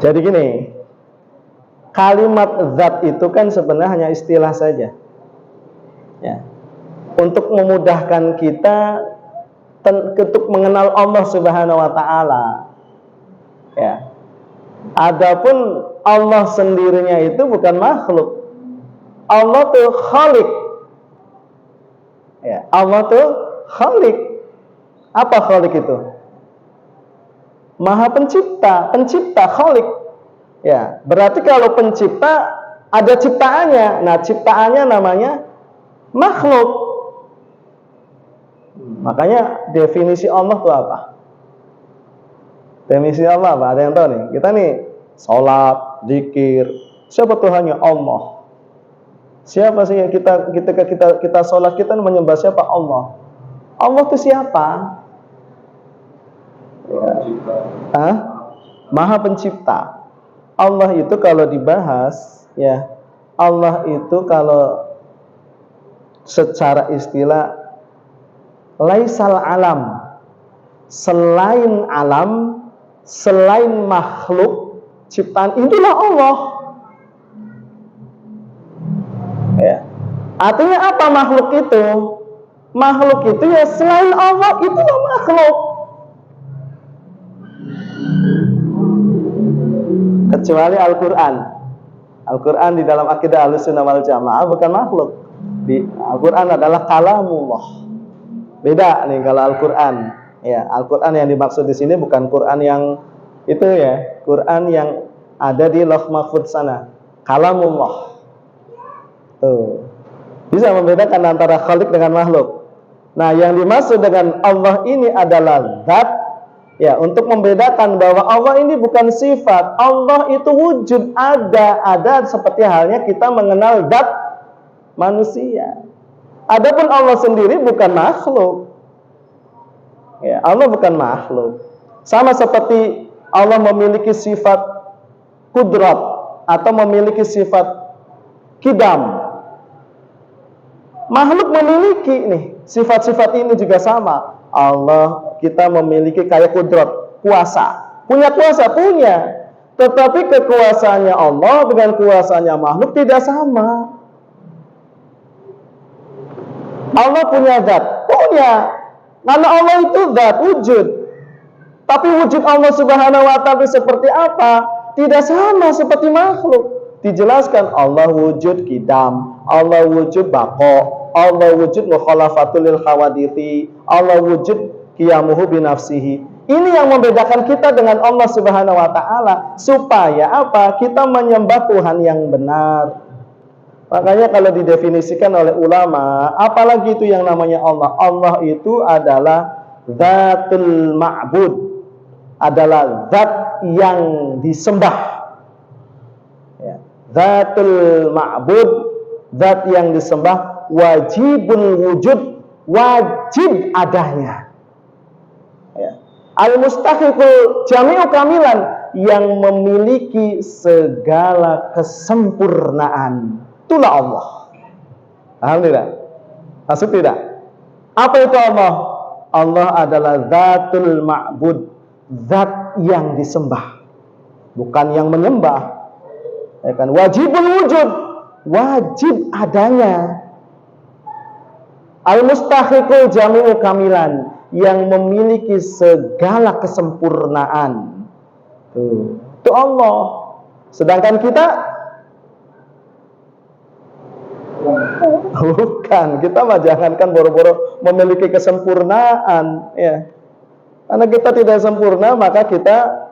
Jadi gini, kalimat zat itu kan sebenarnya hanya istilah saja, ya, untuk memudahkan kita untuk mengenal Allah Subhanahu wa taala. Ya. Adapun Allah sendirinya itu bukan makhluk. Allah tuh khalik. Ya, Allah tuh khalik. Apa khalik itu? Maha pencipta, khalik. Ya, berarti kalau pencipta ada ciptaannya. Nah, ciptaannya namanya makhluk. Makanya definisi Allah itu apa? Definisi Allah apa? Ada yang tahu nih? Kita nih sholat, zikir. Siapa Tuhannya? Allah. Siapa sih yang kita sholat, kita menyembah siapa? Allah. Allah itu siapa? Ya. Maha pencipta. Allah itu kalau dibahas, ya, Allah itu kalau secara istilah laisal alam, selain alam, selain makhluk ciptaan, itulah Allah. Ya. Artinya apa makhluk itu? Makhluk itu ya selain Allah, itulah makhluk. Kecuali Al-Quran. Al-Quran di dalam akidah Ahlussunnah wal Jamaah bukan makhluk. Al-Quran adalah kalamullah. Beda nih kalau Al-Quran. Ya, Al-Quran yang dimaksud di sini bukan Quran yang itu ya, Quran yang ada di Lauh Mahfudz sana. Kalamullah. Tuh. Bisa membedakan antara khalik dengan makhluk. Nah, yang dimaksud dengan Allah ini adalah zat. Ya, untuk membedakan bahwa Allah ini bukan sifat. Allah itu wujud, ada seperti halnya kita mengenal zat manusia. Adapun Allah sendiri bukan makhluk. Ya, Allah bukan makhluk. Sama seperti Allah memiliki sifat kudrat atau memiliki sifat kidam. Makhluk memiliki nih sifat-sifat ini juga sama. Allah kita memiliki kayak kudrat, kuasa. Punya kuasa, punya. Tetapi kekuasaannya Allah dengan kuasanya makhluk tidak sama. Allah punya zat, punya. Karena Allah itu zat, wujud. Tapi wujud Allah Subhanahu wa ta'ala seperti apa? Tidak sama seperti makhluk. Dijelaskan Allah wujud kidam, Allah wujud baqo, Allah wujud mukhalafatul lil khawadithi, Allah wujud qiyamuhu binafsihi. Ini yang membedakan kita dengan Allah Subhanahu wa ta'ala. Supaya apa? Kita menyembah Tuhan yang benar. Makanya kalau didefinisikan oleh ulama, apalagi itu yang namanya Allah. Allah itu adalah Zatul Ma'bud, adalah zat yang disembah. Ya. Zatul Ma'bud, zat yang disembah, wajibul wujud, wajib adanya. Ya. Al-mustahiqul jami'u kamilan, yang memiliki segala kesempurnaan. Itulah Allah. Paham tidak? Masuk tidak? Apa itu Allah? Allah adalah Zatul Ma'bud, zat yang disembah, bukan yang menyembah. Ya kan? Wajibul wujud, wajib adanya. Al-mustahiqul jami'u kamilan, yang memiliki segala kesempurnaan. Itu Allah. Sedangkan kita bukan, kita mah jangankan boro-boro memiliki kesempurnaan, ya. Karena kita tidak sempurna, maka kita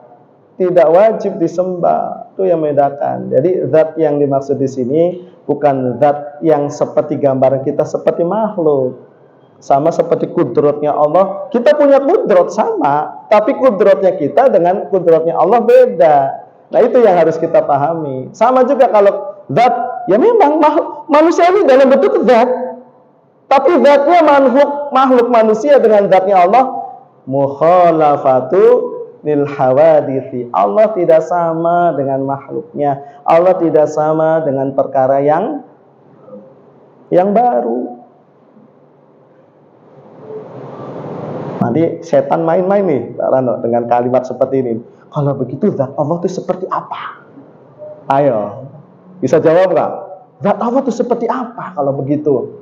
tidak wajib disembah. Itu yang membedakan. Jadi zat yang dimaksud di sini bukan zat yang seperti gambaran kita seperti makhluk. Sama seperti kudratnya Allah. Kita punya kudrat sama, tapi kudratnya kita dengan kudratnya Allah beda. Nah, itu yang harus kita pahami. Sama juga kalau zat, ya memang manusia ini dalam bentuk zat, tapi zatnya makhluk manusia dengan zatnya Allah mukhalafatu lil hawadithi. Allah tidak sama dengan makhluknya. Allah tidak sama dengan perkara yang baru. Nanti setan main-main nih, Pak Rano, dengan kalimat seperti ini. Kalau begitu zat Allah itu seperti apa? Ayo, bisa jawab nggak? Zat Allah itu seperti apa kalau begitu?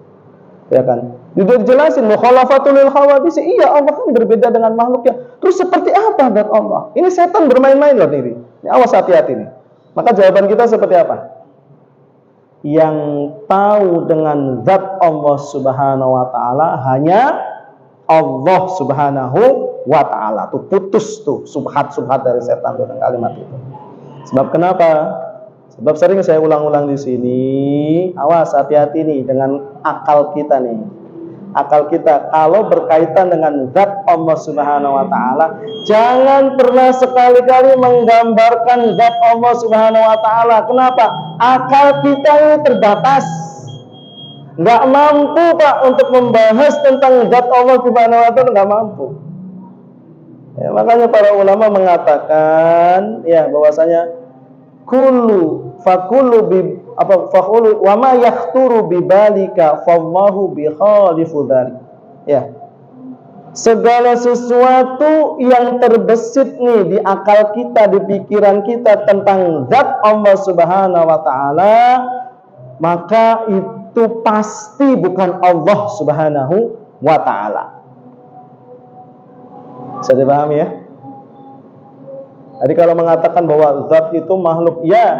Ya kan? Juga dijelasin mukhalafatul lil hawadits. Iya, Allah kan berbeda dengan makhluknya. Terus seperti apa zat Allah? Ini setan bermain-main loh ini. Awas, hati-hati nih. Maka jawaban kita seperti apa? Yang tahu dengan zat Allah Subhanahu wa taala hanya Allah Subhanahu wa ta'ala. Tuh putus tuh subhat dari setan dengan kalimat itu. Sebab kenapa? Sebab sering saya ulang-ulang di sini, awas hati-hati nih dengan akal kita nih. Akal kita kalau berkaitan dengan zat Allah Subhanahu wa taala, jangan pernah sekali-kali menggambarkan zat Allah Subhanahu wa taala. Kenapa? Akal kita ini terbatas. Nggak mampu Pak untuk membahas tentang zat Allah Subhanahu wa taala, nggak mampu. Ya, makanya para ulama mengatakan ya bahwasanya fakulu wa ma yahturu bibalika fallahu bi khalifu dzalik. Ya. Segala sesuatu yang terbesit nih di akal kita, di pikiran kita tentang zat Allah Subhanahu wa taala, maka itu pasti bukan Allah Subhanahu wa taala. Bisa dipahami ya? Jadi kalau mengatakan bahwa zat itu makhluk, ya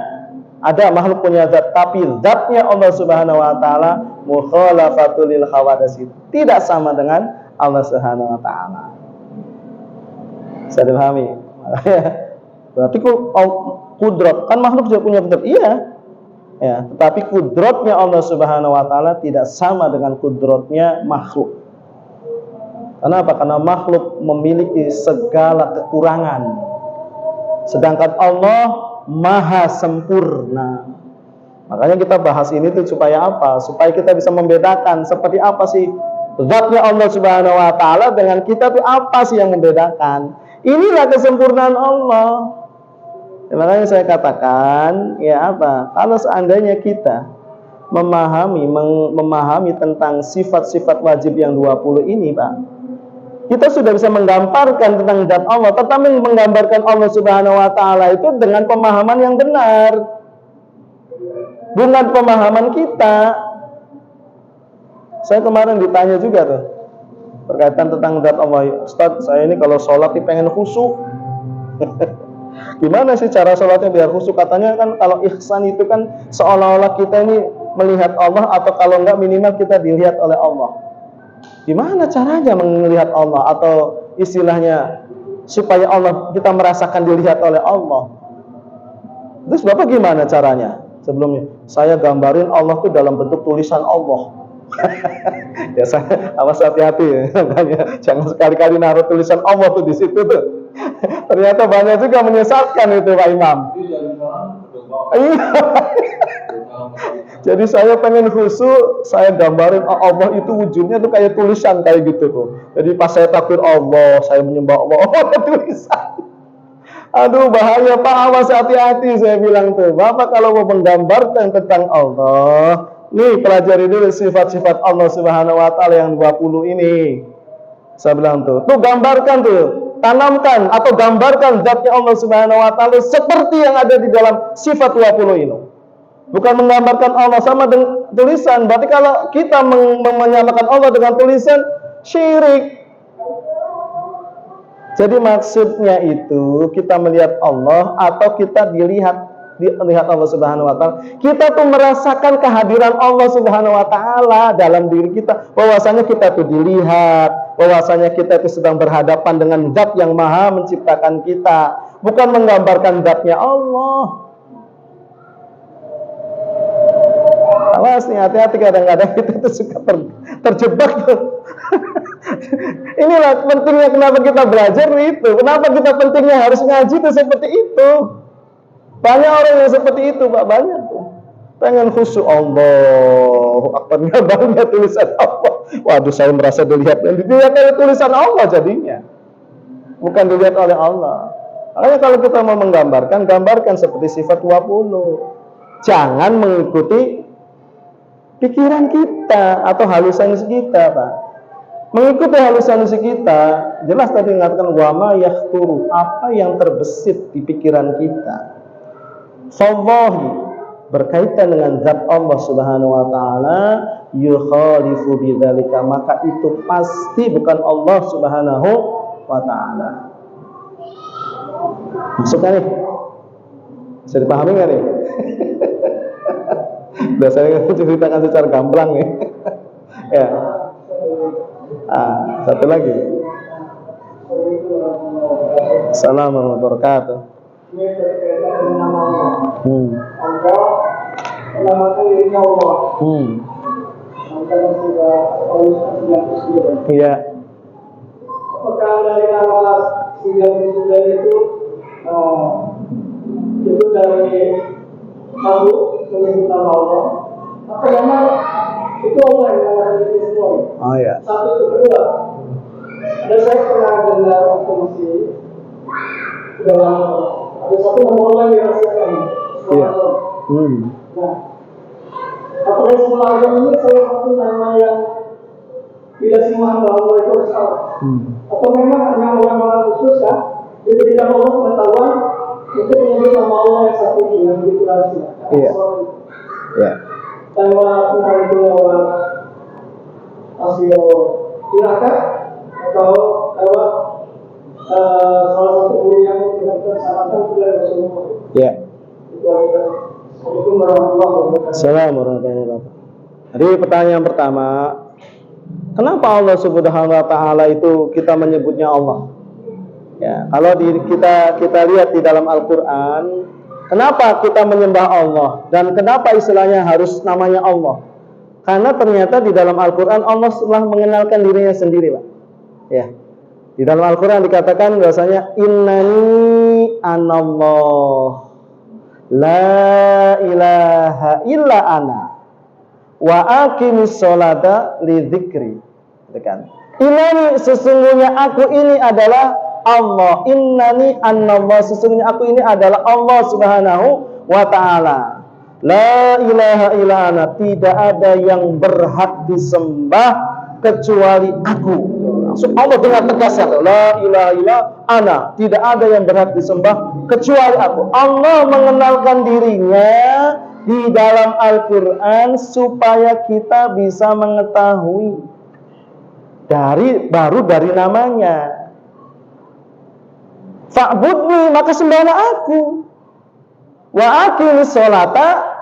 ada makhluk punya zat, tapi zatnya Allah Subhanahu wa taala mukhalafatul lil hawadits, tidak sama dengan Allah Subhanahu wa taala. Bisa dipahami? Berarti kudrat, kan makhluk juga punya kudrat. Iya. Ya, tetapi kudratnya Allah Subhanahu wa taala tidak sama dengan kudratnya makhluk. Kenapa? Karena makhluk memiliki segala kekurangan. Sedangkan Allah maha sempurna. Makanya kita bahas ini tuh supaya apa? Supaya kita bisa membedakan seperti apa sih zatnya Allah Subhanahu wa taala dengan kita tuh apa sih yang membedakan. Inilah kesempurnaan Allah. Ya, makanya saya katakan ya apa? Kalau seandainya kita memahami tentang sifat-sifat wajib yang 20 ini, Pak, kita sudah bisa menggambarkan tentang zat Allah, tetapi menggambarkan Allah Subhanahu wa taala itu dengan pemahaman yang benar, bukan pemahaman kita. Saya kemarin ditanya juga tuh berkaitan tentang zat Allah, Ustaz, saya ini kalau sholat pengen khusyuk. Gimana sih cara sholatnya biar khusyuk? Katanya kan kalau ihsan itu kan seolah-olah kita ini melihat Allah, atau kalau enggak minimal kita dilihat oleh Allah. Gimana caranya melihat Allah, atau istilahnya supaya Allah, kita merasakan dilihat oleh Allah? Terus Bapak gimana caranya? Sebelumnya saya gambarin Allah tuh dalam bentuk tulisan Allah. Ya saya awas hati-hati ya. Jangan sekali-kali naruh tulisan Allah tuh di situ tuh. Ternyata banyak juga menyesatkan itu Pak Imam. Jadi saya pengen khusyuk, saya gambarin Allah itu wujudnya tuh kayak tulisan kayak gitu tuh. Jadi pas saya takbir Allah, saya menyembah Allah, ada tulisan. Aduh bahaya Pak, awas hati-hati saya bilang tuh. Bapak kalau mau menggambarkan tentang Allah, nih pelajari dulu sifat-sifat Allah Subhanahu wa taala yang 20 ini. Saya bilang tuh gambarkan tuh, tanamkan atau gambarkan zatnya Allah Subhanahu wa taala seperti yang ada di dalam sifat 20 ini. Bukan menggambarkan Allah sama dengan tulisan. Berarti kalau kita menyamakan Allah dengan tulisan, syirik. Jadi maksudnya itu kita melihat Allah atau kita dilihat Allah Subhanahu wa taala. Kita tuh merasakan kehadiran Allah Subhanahu wa taala dalam diri kita. Bahwasanya kita tuh dilihat, bahwasanya kita itu sedang berhadapan dengan zat yang maha menciptakan kita, bukan menggambarkan zatnya Allah. Awas nih, hati-hati, kadang-kadang kita tuh suka terjebak tuh. Inilah pentingnya kenapa kita belajar itu. Kenapa kita pentingnya harus ngaji tuh seperti itu. Banyak orang yang seperti itu Pak, banyak tuh. Pengen khusyuk, Allahu Akbar, banyak tulisan Allah. Waduh, saya merasa dilihat oleh tulisan Allah jadinya. Bukan dilihat oleh Allah. Makanya kalau kita mau menggambarkan, gambarkan seperti sifat 20. Jangan mengikuti pikiran kita atau halusinasi kita, Pak. Mengikuti halusinasi kita, jelas tadi mengatakan wama yahturu, apa yang terbesit di pikiran kita. Fawahi, berkaitan dengan zat Allah Subhanahu wa taala, yukhalifu bidzalika, maka itu pasti bukan Allah Subhanahu wa taala. Maksudnya nih, bisa dipahami nggak nih? Biasanya ceritakan secara gamblang nih. Ya. Satu lagi. Assalamualaikum warahmatullahi wabarakatuh. ini berkaitan dengan nama Allah. Allah menamakan dirinya Allah. Karena sudah Allah 99. Iya. Apakah dari nama 99 itu dari tahu menyebut nama Allah? Apa memang itu Allah yang menamakan diri semua? Oh ya. Satu itu kedua. Ada saya pernah dengar waktu masih dalam ada satu nama Allah yang dirasakan. Iya. Nah, apakah semua agama ini salah satu nama yang tidak semua hamba Allah itu bersalah? Atau memang hanya orang-orang khusus ya diberikan Allah pengetahuan untuk menyebut nama Allah yang satu ini yang begitu rahasia? Iya. Iya. Lewat itu lewat hasil tirakat atau lewat salah satu guru yang kita sarankan kepada Rasulullah. Iya. Itu adalah Assalamualaikum warahmatullahi wabarakatuh. Assalamualaikum warahmatullahi wabarakatuh. Jadi pertanyaan pertama, kenapa Allah Subhanahu wa taala itu kita menyebutnya Allah? Ya, kalau kita lihat di dalam Al-Qur'an, kenapa kita menyembah Allah dan kenapa istilahnya harus namanya Allah? Karena ternyata di dalam Al-Qur'an Allah telah mengenalkan dirinya sendiri, Pak. Ya. Di dalam Al-Qur'an dikatakan bahwasanya innani anallah la ilaha illa ana wa aqimis sholata li dzikri. Kan? Innani sesungguhnya aku ini adalah Allah. Innani anallah sesungguhnya aku ini adalah Allah Subhanahu wa taala. La ilaha illa ana, tidak ada yang berhak disembah kecuali aku. Langsung Allah dengan tegas ya, la ilaha illa ana, tidak ada yang berhak disembah kecuali aku. Allah mengenalkan dirinya di dalam Al-Qur'an supaya kita bisa mengetahui dari namanya. Fa'budni, maka sembahlah aku. Wa aqimis sholata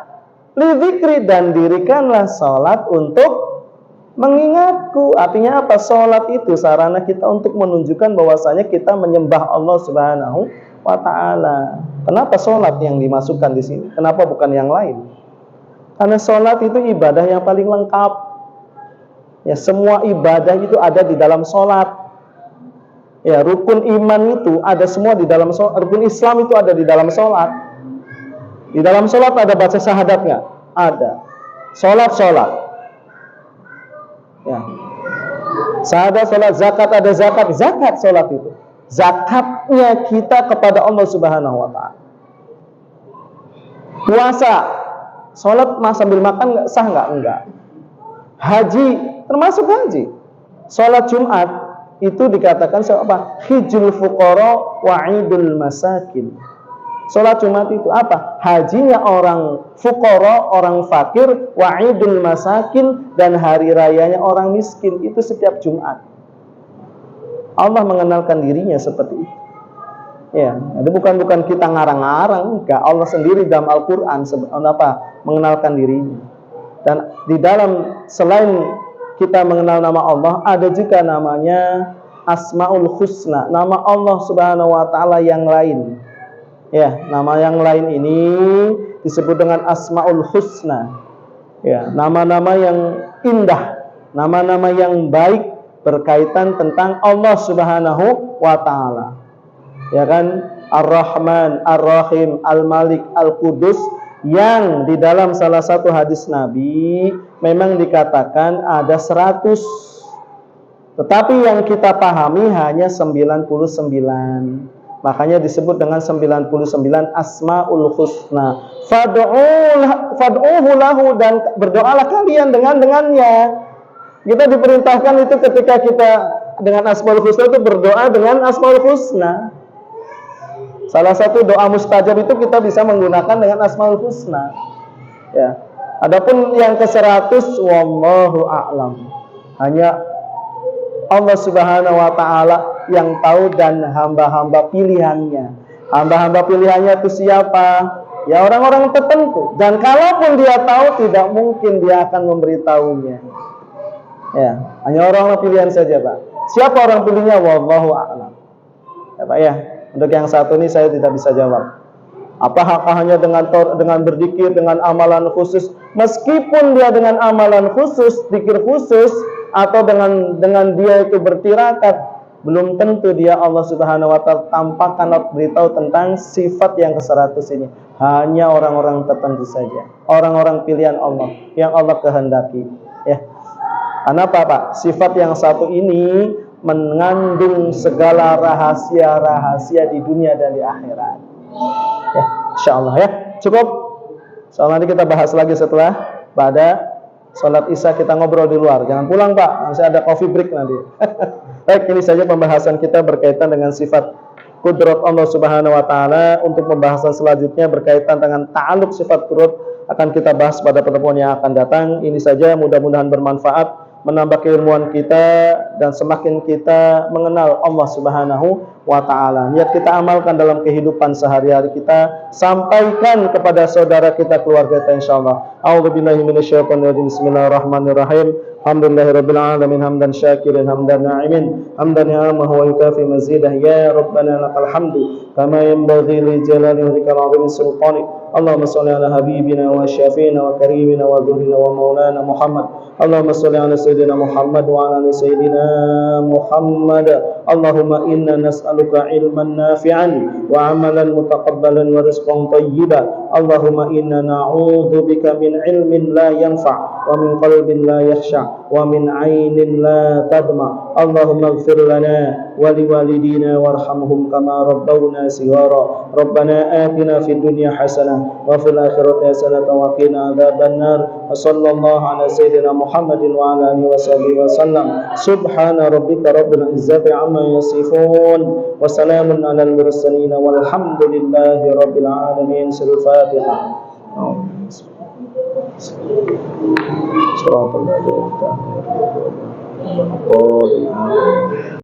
li dzikri, dan dirikanlah salat untuk mengingatku. Artinya apa? Salat itu sarana kita untuk menunjukkan bahwasanya kita menyembah Allah Subhanahu wa taala. Kenapa salat yang dimasukkan di sini? Kenapa bukan yang lain? Karena salat itu ibadah yang paling lengkap. Ya, semua ibadah itu ada di dalam salat. Ya, rukun iman itu ada semua di dalam salat. Rukun Islam itu ada di dalam salat. Di dalam sholat ada baca syahadat nggak? Ada. Sholat. Ya. Syahadat, sholat, zakat, ada zakat. Zakat sholat itu. Zakatnya kita kepada Allah Subhanahu wa taala. Puasa. Sholat sambil makan nggak sah nggak? Enggak. Haji, termasuk haji. Sholat Jumat itu dikatakan apa? Hijjul fuqara wa idul masakin. Sholat Jumat itu apa? Hajinya orang fuqara, orang fakir, wa'idul masakin, dan hari rayanya orang miskin. Itu setiap Jumat. Allah mengenalkan dirinya seperti itu. Ya, itu bukan kita ngarang-ngarang, enggak. Allah sendiri dalam Al-Qur'an mengenalkan dirinya. Dan di dalam selain kita mengenal nama Allah, ada juga namanya Asmaul Husna, nama Allah Subhanahu wa taala yang lain. Ya, nama yang lain ini disebut dengan Asmaul Husna. Ya, nama-nama yang indah, nama-nama yang baik berkaitan tentang Allah Subhanahu wa taala. Ya kan? Ar-Rahman, Ar-Rahim, Al-Malik, Al-Qudus, yang di dalam salah satu hadis Nabi memang dikatakan ada 100. Tetapi yang kita pahami hanya 99. Makanya disebut dengan 99 Asmaul Husna. Fad'uhu lahu, dan berdoalah kalian dengannya. Kita diperintahkan itu ketika kita dengan Asmaul Husna itu berdoa dengan Asmaul Husna. Salah satu doa mustajab itu kita bisa menggunakan dengan Asmaul Husna. Ya. Adapun yang ke-100 wallahu a'lam. Hanya Allah Subhanahu wa taala yang tahu dan hamba-hamba pilihannya. Hamba-hamba pilihannya itu siapa? Ya, orang-orang tertentu. Dan kalaupun dia tahu, tidak mungkin dia akan memberitahunya. Ya, hanya orang-orang pilihan saja, Pak. Siapa orang pilihnya? Wallahu a'lam. Ya, Pak ya. Untuk yang satu ini saya tidak bisa jawab. Apakah hanya dengan berzikir, dengan amalan khusus? Meskipun dia dengan amalan khusus, zikir khusus, atau dengan dia itu bertirakat, belum tentu dia Allah Subhanahu wa taala tampakkan atau beritahu tentang sifat yang ke-100 ini. Hanya orang-orang tertentu saja, orang-orang pilihan Allah yang Allah kehendaki, ya. Kenapa, Pak? Sifat yang satu ini mengandung segala rahasia-rahasia di dunia dan di akhirat. Ya, insyaallah ya. Cukup. Soalnya nanti kita bahas lagi setelah pada sholat isya, kita ngobrol di luar. Jangan pulang, Pak. Masih ada coffee break nanti. Baik, ini saja pembahasan kita berkaitan dengan sifat kudrat Allah Subhanahu wa taala. Untuk pembahasan selanjutnya berkaitan dengan ta'alluq sifat kudrat akan kita bahas pada pertemuan yang akan datang. Ini saja, mudah-mudahan bermanfaat, menambah keilmuan kita dan semakin kita mengenal Allah Subhanahu wa taala. Niat kita amalkan dalam kehidupan sehari-hari kita, sampaikan kepada saudara kita, keluarga kita, insyaallah. A'udzubillahi minasyaitonir rajim. Bismillahirrahmanirrahim. Alhamdulillahirabbil alamin hamdan syakirin hamdan na'imin hamdan ni'amahu wa yukafi mazidah. Ya rabbana lakal hamdu kama yanbaghi li jalali wajhikal 'azimi sultanik. Allahumma shalli ala habibina wa syafiina wa karimina wa dhurrina wa maulana Muhammad. Allahumma shalli ala sayyidina Muhammad wa ala ali sayyidina Muhammad. Allahumma inna nas'aluka ilman nafi'an wa amalan mutaqabbalan wa rizqan thayyiban. Allahumma inna na'udzubika min ilmin la yanfa' wa min qalbin la yakhsha' wa min 'ainin la tadma. Allahumma ighfir lana wa liwalidina warhamhum kama rabbawna shighara. Rabbana atina fid dunya hasanah wa fil akhirati hasanah wa qina adzabannar. Wa sallallahu ala sayyidina Muhammadin wa ala alihi washabihi wasallam. Subhana rabbika rabbil izzati amma yasifun wa salamun alal mursalin walhamdulillahi rabbil alamin. Al-Fatihah. Assalamualaikum warahmatullahi wabarakatuh.